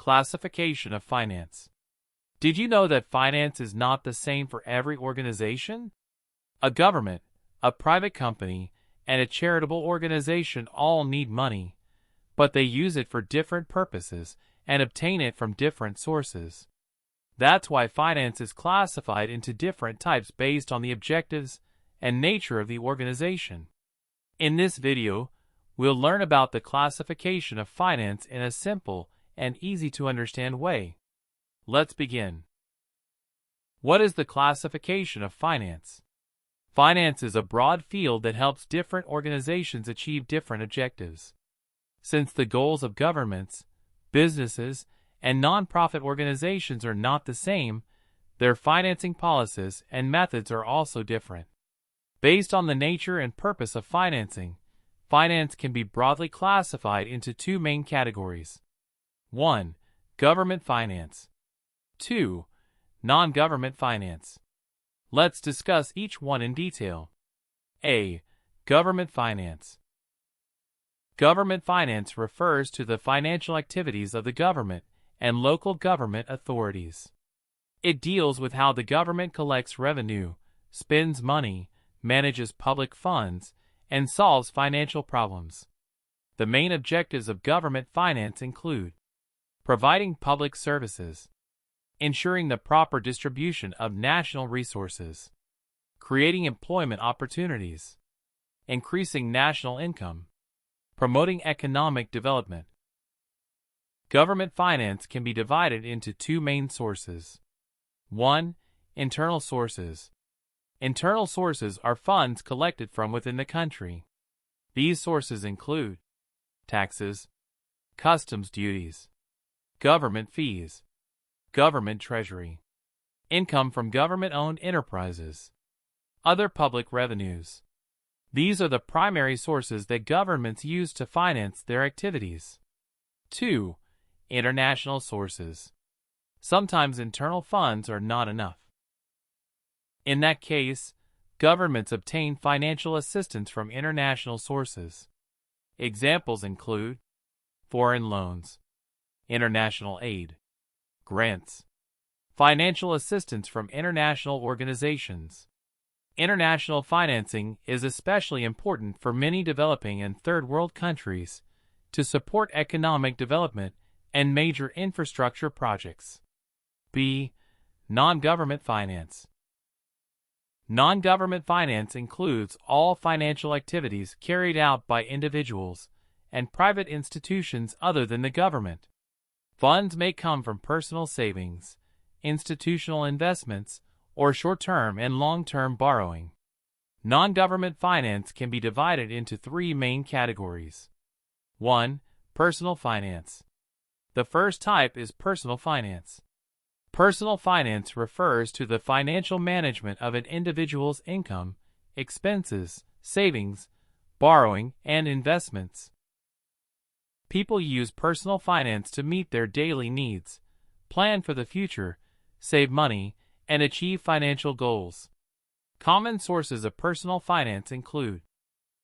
Classification of finance. Did you know that finance is not the same for every organization? A government, a private company, and a charitable organization all need money, but they use it for different purposes and obtain it from different sources. That's why finance is classified into different types based on the objectives and nature of the organization. In this video, we'll learn about the classification of finance in a simple and easy to understand way. Let's begin. What is the classification of finance? Finance is a broad field that helps different organizations achieve different objectives. Since the goals of governments, businesses, and non-profit organizations are not the same, their financing policies and methods are also different. Based on the nature and purpose of financing, finance can be broadly classified into two main categories. 1. Government finance. 2. Non-government finance. Let's discuss each one in detail. A. Government finance. Government finance refers to the financial activities of the government and local government authorities. It deals with how the government collects revenue, spends money, manages public funds, and solves financial problems. The main objectives of government finance include providing public services, ensuring the proper distribution of national resources, creating employment opportunities, increasing national income, promoting economic development. Government finance can be divided into two main sources. 1. Internal sources. Internal sources are funds collected from within the country. These sources include taxes, customs duties, government fees, government treasury, income from government-owned enterprises, other public revenues. These are the primary sources that governments use to finance their activities. 2. International sources. Sometimes internal funds are not enough. In that case, governments obtain financial assistance from international sources. Examples include foreign loans, international aid, grants, financial assistance from international organizations. International financing is especially important for many developing and third world countries to support economic development and major infrastructure projects. B. Non-government finance. Non-government finance includes all financial activities carried out by individuals and private institutions other than the government. Funds may come from personal savings, institutional investments, or short-term and long-term borrowing. Non-government finance can be divided into three main categories. 1. Personal finance. The first type is personal finance. Personal finance refers to the financial management of an individual's income, expenses, savings, borrowing, and investments. People use personal finance to meet their daily needs, plan for the future, save money, and achieve financial goals. Common sources of personal finance include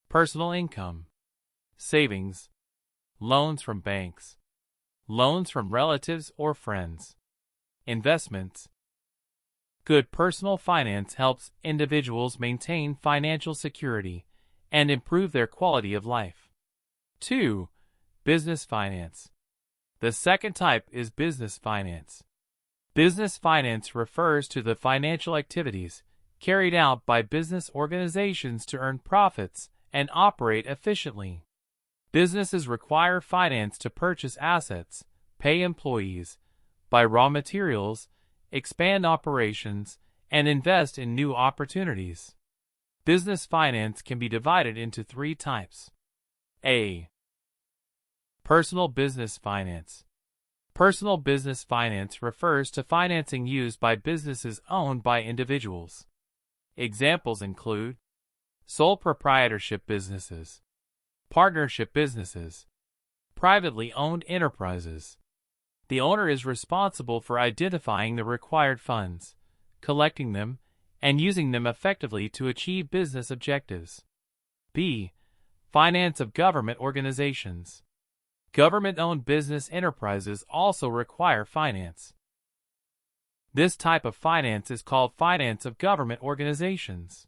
personal income, savings, loans from banks, loans from relatives or friends, investments. Good personal finance helps individuals maintain financial security and improve their quality of life. 2. Business finance. The second type is business finance. Business finance refers to the financial activities carried out by business organizations to earn profits and operate efficiently. Businesses require finance to purchase assets, pay employees, buy raw materials, expand operations, and invest in new opportunities. Business finance can be divided into three types. A. Personal business finance. Personal business finance refers to financing used by businesses owned by individuals. Examples include sole proprietorship businesses, partnership businesses, privately owned enterprises. The owner is responsible for identifying the required funds, collecting them, and using them effectively to achieve business objectives. B. Finance of government organizations. Government-owned business enterprises also require finance. This type of finance is called finance of government organizations.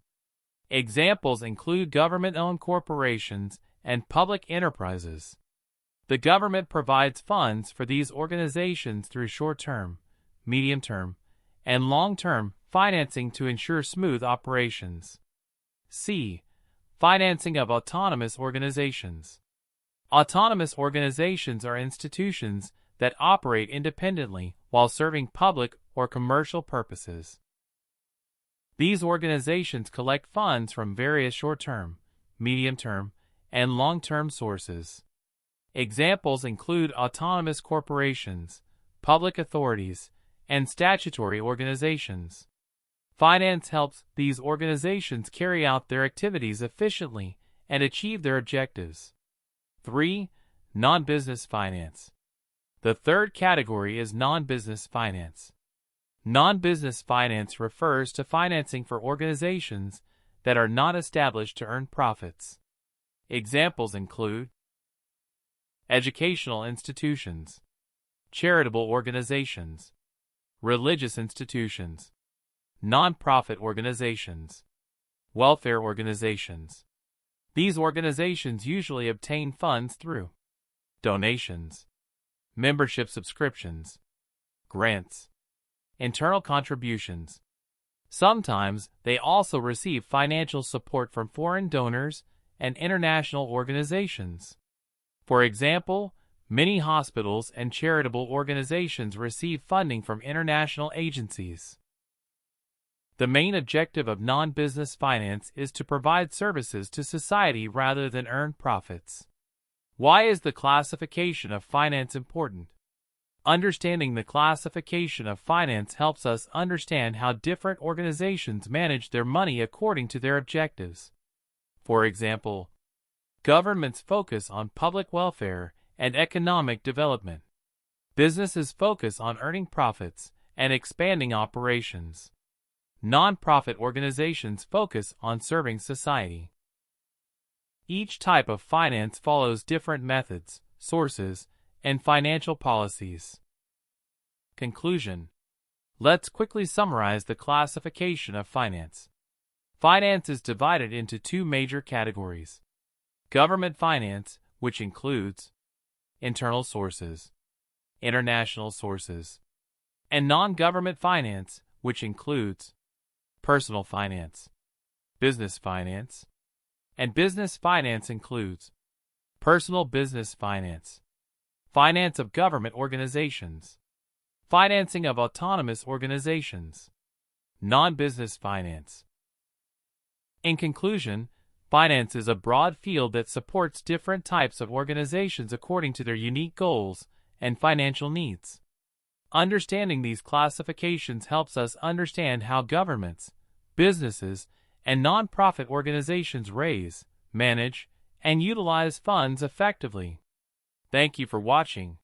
Examples include government-owned corporations and public enterprises. The government provides funds for these organizations through short-term, medium-term, and long-term financing to ensure smooth operations. C. Financing of autonomous organizations. Autonomous organizations are institutions that operate independently while serving public or commercial purposes. These organizations collect funds from various short-term, medium-term, and long-term sources. Examples include autonomous corporations, public authorities, and statutory organizations. Finance helps these organizations carry out their activities efficiently and achieve their objectives. 3. Non-business finance. The third category is non-business finance. Non-business finance refers to financing for organizations that are not established to earn profits. Examples include educational institutions, charitable organizations, religious institutions, non-profit organizations, welfare organizations. These organizations usually obtain funds through donations, membership subscriptions, grants, internal contributions. Sometimes they also receive financial support from foreign donors and international organizations. For example, many hospitals and charitable organizations receive funding from international agencies. The main objective of non-business finance is to provide services to society rather than earn profits. Why is the classification of finance important? Understanding the classification of finance helps us understand how different organizations manage their money according to their objectives. For example, governments focus on public welfare and economic development. Businesses focus on earning profits and expanding operations. Non-profit organizations focus on serving society. Each type of finance follows different methods, sources, and financial policies. Conclusion. Let's quickly summarize the classification of finance. Finance is divided into two major categories: government finance, which includes internal sources, international sources, and non-government finance, which includes personal finance, business finance, and business finance includes personal business finance, finance of government organizations, financing of autonomous organizations, non-business finance. In conclusion, finance is a broad field that supports different types of organizations according to their unique goals and financial needs. Understanding these classifications helps us understand how governments, businesses, and non-profit organizations raise, manage, and utilize funds effectively. Thank you for watching.